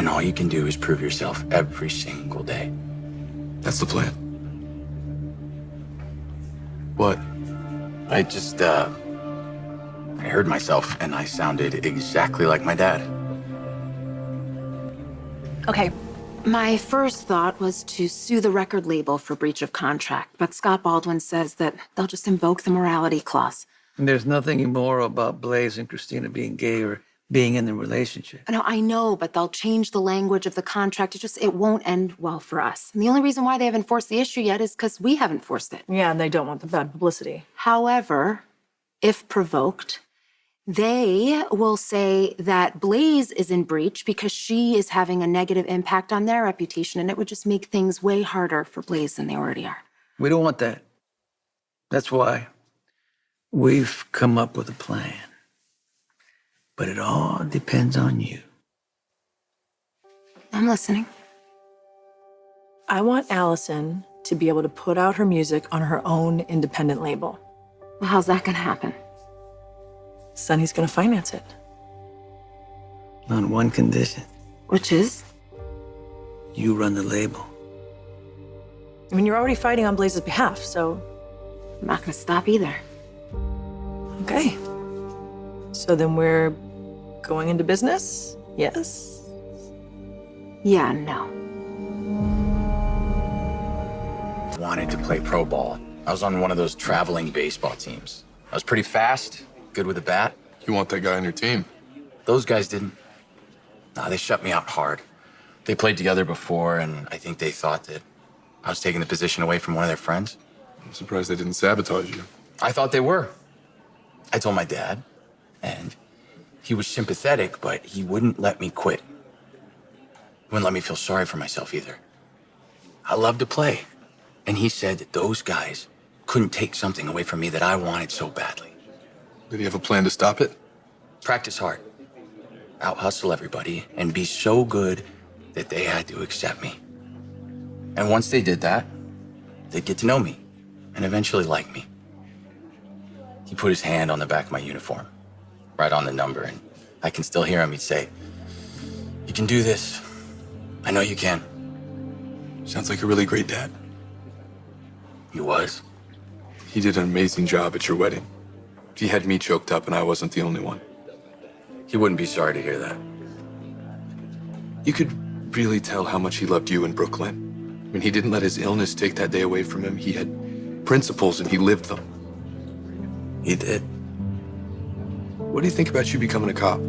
And all you can do is prove yourself every single day. That's the plan. What? I just, I heard myself and I sounded exactly like my dad. Okay, my first thought was to sue the record label for breach of contract, but Scott Baldwin says that they'll just invoke the morality clause. And there's nothing immoral about Blaze and Christina being gay or being in a relationship. No, I know, but they'll change the language of the contract. It won't end well for us. And the only reason why they haven't forced the issue yet is because we haven't forced it. Yeah, and they don't want the bad publicity. However, if provoked, they will say that Blaze is in breach because she is having a negative impact on their reputation, and it would just make things way harder for Blaze than they already are. We don't want that. That's why we've come up with a plan. But it all depends on you. I'm listening. I want Allison to be able to put out her music on her own independent label. Well, how's that gonna happen? Sonny's gonna finance it. On one condition. Which is? You run the label. I mean, you're already fighting on Blaze's behalf, so... I'm not gonna stop either. Okay. So then we're going into business? Yes? Yeah, no. Wanted to play pro ball. I was on one of those traveling baseball teams. I was pretty fast, good with a bat. You want that guy on your team? Those guys didn't. Nah, they shut me out hard. They played together before, and I think they thought that I was taking the position away from one of their friends. I'm surprised they didn't sabotage you. I thought they were. I told my dad, and he was sympathetic, but he wouldn't let me quit. He wouldn't let me feel sorry for myself either. I loved to play, and he said that those guys couldn't take something away from me that I wanted so badly. Did he have a plan to stop it? Practice hard, out-hustle everybody, and be so good that they had to accept me. And once they did that, they'd get to know me and eventually like me. He put his hand on the back of my uniform, right on the number, and I can still hear him. He'd say, "You can do this. I know you can." Sounds like a really great dad. He was. He did an amazing job at your wedding. He had me choked up, and I wasn't the only one. He wouldn't be sorry to hear that. You could really tell how much he loved you and Brook Lynn. I mean, he didn't let his illness take that day away from him. He had principles, and he lived them. He did. What do you think about you becoming a cop?